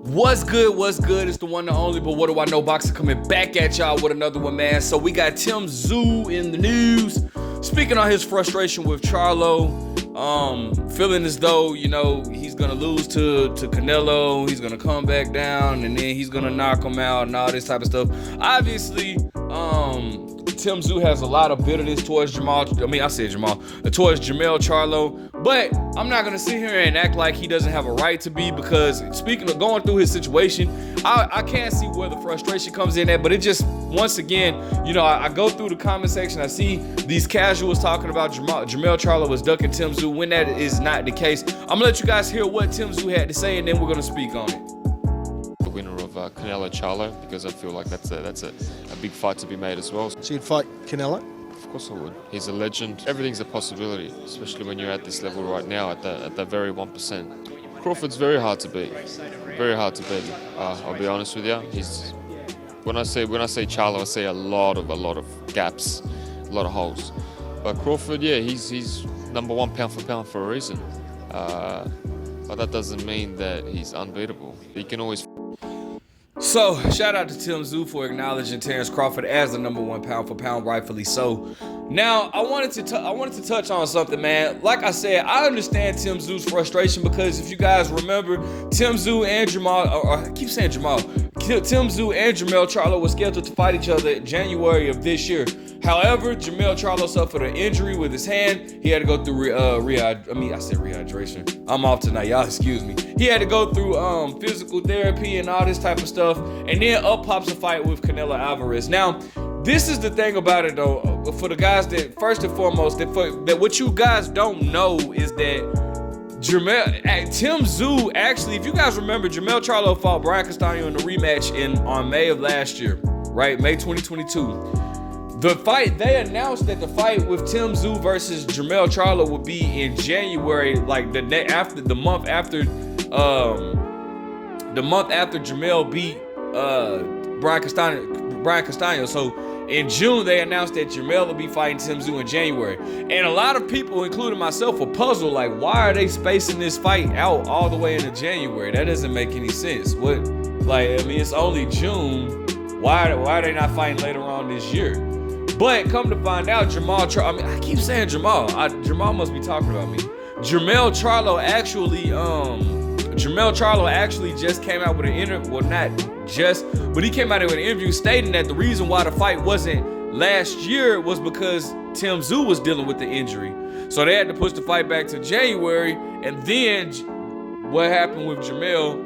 What's good? What's good? It's the one and only, but what do I know? Boxer coming back at y'all with another one, man. So we got Tszyu in the news, speaking on his frustration with Charlo, feeling as though, you know, he's gonna lose to Canelo, he's gonna come back down, and then he's gonna knock him out and all this type of stuff. Obviously, Tszyu has a lot of bitterness towards Jermell Charlo, but I'm not gonna sit here and act like he doesn't have a right to be, because speaking of going through his situation, I can't see where the frustration comes in at. But it just, once again, you know, I go through the comment section, I see these casuals talking about Jermell Charlo was ducking Tszyu when that is not the case. I'm gonna let you guys hear what Tszyu had to say, and then we're gonna speak on it. The winner of Canelo Charlo, because I feel like that's a big fight to be made as well. So you'd fight Canelo? Of course I would. He's a legend. Everything's a possibility, especially when you're at this level right now, at the very 1%. Crawford's very hard to beat. Very hard to beat. I'll be honest with you. When I say Charlo, I see a lot of gaps, a lot of holes. But Crawford, yeah, he's number one pound for pound for a reason. But that doesn't mean that he's unbeatable. He can always. So, shout out to Tszyu for acknowledging Terrence Crawford as the number one pound for pound, rightfully so. Now, I wanted to touch on something, man. Like I said, I understand Tszyu's frustration, because if you guys remember, Tszyu and Jermell Charlo were scheduled to fight each other in January of this year. However, Jermell Charlo suffered an injury with his hand. He had to go through rehydration. I'm off tonight, y'all excuse me. He had to go through physical therapy and all this type of stuff. And then up pops a fight with Canelo Alvarez. Now, this is the thing about it though, for the guys that, first and foremost, that what you guys don't know is that Tszyu actually, if you guys remember, Jermell Charlo fought Brian Castaño in the rematch on May of last year, right? May 2022. The fight, they announced that the fight with Tszyu versus Jermell Charlo would be in January, like the month after Jermell beat Brian Castaño. So in June, they announced that Jermell will be fighting Tszyu in January. And a lot of people, including myself, were puzzled, like, why are they spacing this fight out all the way into January? That doesn't make any sense. It's only June. Why are they not fighting later on this year? But come to find out, I keep saying Jamal. Jamal must be talking about me. Jermell Charlo actually just came out with an interview. Well, not just, but he came out with an interview stating that the reason why the fight wasn't last year was because Tszyu was dealing with the injury. So they had to push the fight back to January, and then what happened with Jermell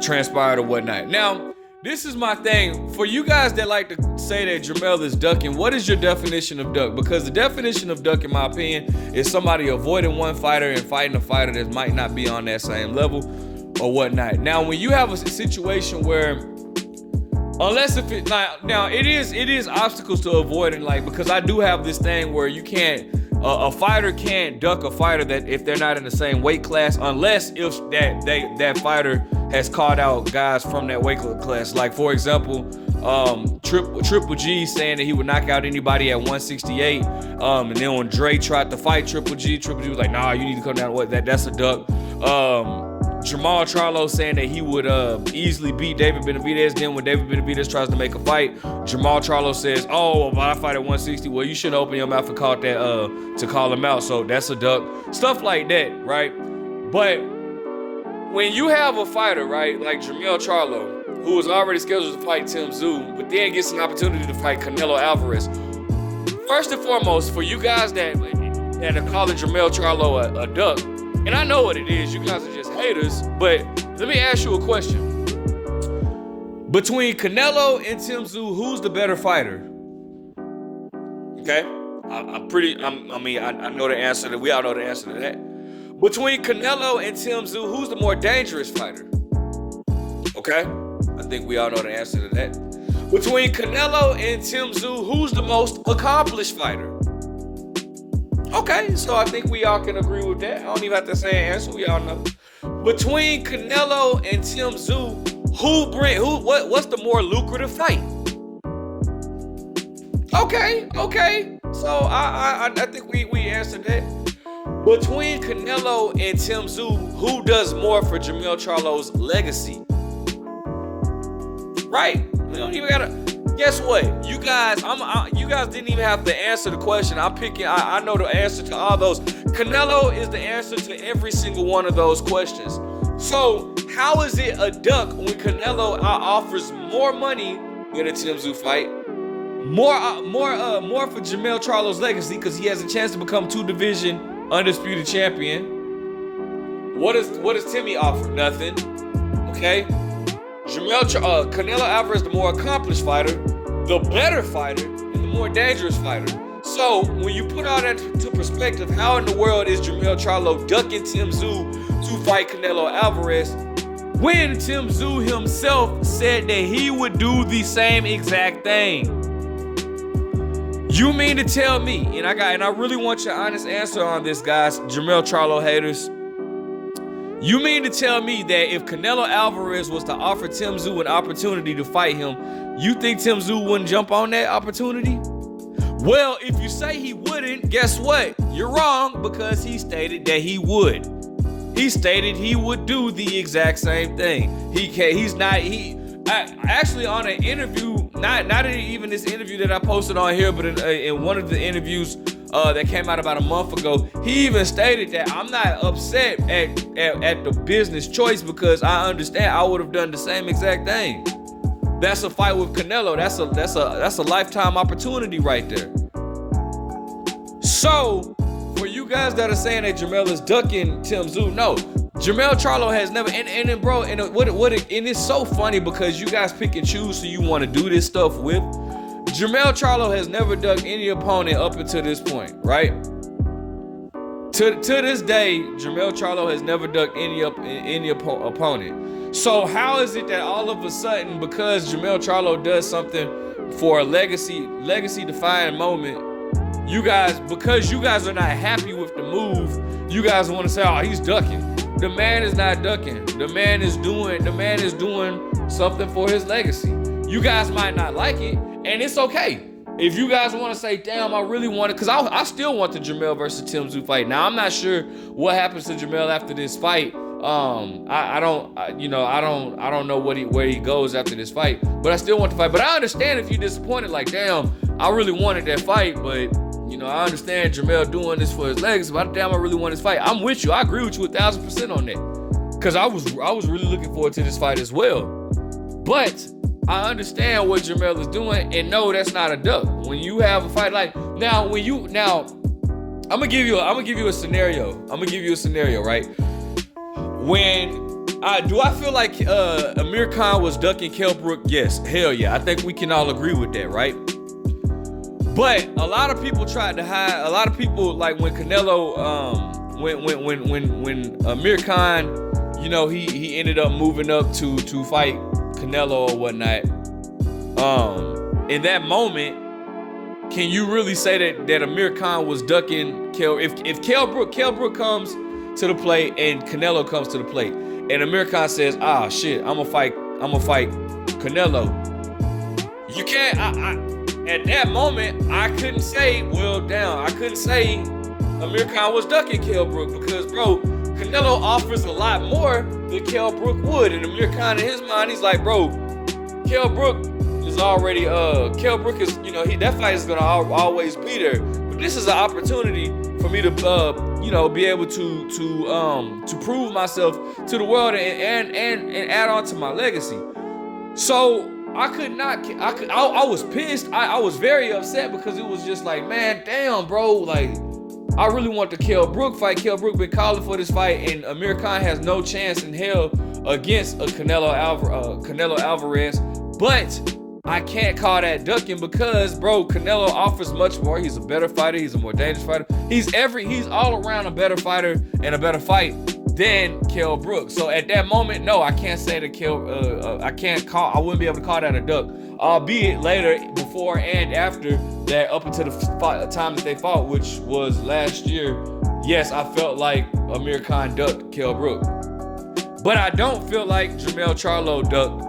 transpired or whatnot. Now, this is my thing. For you guys that like to say that Jermell is ducking, what is your definition of duck? Because the definition of duck, in my opinion, is somebody avoiding one fighter and fighting a fighter that might not be on that same level or whatnot. Now, when you have a situation where, it is obstacles to avoiding, like, because I do have this thing where you can't, a fighter can't duck a fighter that if they're not in the same weight class, unless if that fighter has called out guys from that weight class. Like, for example, Triple G saying that he would knock out anybody at 168. And then when Dre tried to fight Triple G was like, nah, you need to come down. That's a duck. Jermell Charlo saying that he would easily beat David Benavidez. Then when David Benavidez tries to make a fight, Jermell Charlo says, oh, well, I fight at 160. Well, you shouldn't open your mouth and call that to call him out. So that's a duck. Stuff like that, right? But when you have a fighter, right, like Jermell Charlo, who was already scheduled to fight Tszyu, but then gets an opportunity to fight Canelo Alvarez. First and foremost, for you guys that are calling Jermell Charlo a duck, and I know what it is, you guys are just haters, but let me ask you a question. Between Canelo and Tszyu, who's the better fighter? Okay? I know the answer to that. We all know the answer to that. Between Canelo and Tszyu, who's the more dangerous fighter? Okay? I think we all know the answer to that. Between Canelo and Tszyu, who's the most accomplished fighter? Okay, so I think we all can agree with that. I don't even have to say an answer. We all know. Between Canelo and Tszyu, what's the more lucrative fight? Okay. So I think we answered that. Between Canelo and Tszyu, who does more for Jermell Charlo's legacy? Right? We don't even gotta. Guess what? You guys didn't even have to answer the question. I'm picking. I know the answer to all those. Canelo is the answer to every single one of those questions. So how is it a duck when Canelo offers more money in a Tszyu fight? More for Jermell Charlo's legacy because he has a chance to become 2-division undisputed champion. What does Timmy offer? Nothing. Okay. Canelo Alvarez, the more accomplished fighter, the better fighter, and the more dangerous fighter. So when you put all that to perspective, how in the world is Jermell Charlo ducking Tszyu to fight Canelo Alvarez when Tszyu himself said that he would do the same exact thing? You mean to tell me, and I really want your honest answer on this, guys, Jermell Charlo haters. You mean to tell me that if Canelo Alvarez was to offer Tszyu an opportunity to fight him, you think Tszyu wouldn't jump on that opportunity? Well, if you say he wouldn't, guess what? You're wrong, because he stated that he would. He stated he would do the exact same thing. Actually on an interview, not even this interview that I posted on here, but in one of the interviews that came out about a month ago, he even stated that I'm not upset at the business choice because I understand I would have done the same exact thing. That's a fight with Canelo. That's a lifetime opportunity right there. So for you guys that are saying that Jermell is ducking Tszyu, no. Jermell Charlo has never, and it's so funny because you guys pick and choose who you want to do this stuff with. Jermell Charlo has never ducked any opponent up until this point, right? To this day, Jermell Charlo has never ducked any opponent. So how is it that all of a sudden, because Jermell Charlo does something for a legacy-defining moment, because you guys are not happy with the move, you guys want to say, oh, he's ducking. The man is not ducking. The man is doing something for his legacy. You guys might not like it, and it's okay. If you guys want to say, damn, I really want it, because I still want the Jermell versus Tszyu fight. Now, I'm not sure what happens to Jermell after this fight. I don't know where he goes after this fight, but I still want the fight. But I understand if you're disappointed, like, damn, I really wanted that fight, but I understand Jermell doing this for his legacy, but damn, I really want this fight. I'm with you. I agree with you 1,000% on that, because I was really looking forward to this fight as well. But I understand what Jermell is doing, and no, that's not a duck. When you have a fight like I'm gonna give you a scenario. Right? Do I feel like Amir Khan was ducking Kell Brook? Yes, hell yeah. I think we can all agree with that, right? But a lot of people tried to hide. A lot of people, like when Canelo, when Amir Khan, he ended up moving up to fight Canelo or whatnot. In that moment, can you really say that Amir Khan was ducking Kell? If Kell Brook comes to the plate and Canelo comes to the plate, and Amir Khan says, "Ah, shit, I'm gonna fight Canelo," you can't. At that moment, I couldn't say, I couldn't say Amir Khan was ducking Kell Brook because, bro, Canelo offers a lot more than Kell Brook would. And Amir Khan, in his mind, he's like, bro, Kell Brook is already, that fight is going to always be there. But this is an opportunity for me to, be able to prove myself to the world and add on to my legacy. So, I was pissed. I was very upset because it was just like, man, damn, bro. Like, I really want the Kell Brook fight. Kell Brook been calling for this fight, and Amir Khan has no chance in hell against a Canelo Alvarez. But I can't call that ducking because, bro, Canelo offers much more. He's a better fighter. He's a more dangerous fighter. He's all around a better fighter and a better fight than Kell Brook. So at that moment, no, I can't say that I wouldn't be able to call that a duck. Albeit later, before and after that, up until the time that they fought, which was last year, yes, I felt like Amir Khan ducked Kell Brook. But I don't feel like Jermell Charlo ducked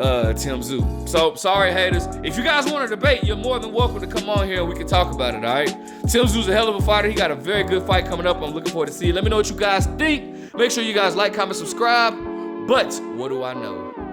Tszyu. So sorry, haters. If you guys want to debate, you're more than welcome to come on here and we can talk about it. All right. Tszyu's a hell of a fighter. He got a very good fight coming up. I'm looking forward to see it. Let me know what you guys think. Make sure you guys like, comment, subscribe. But what do I know?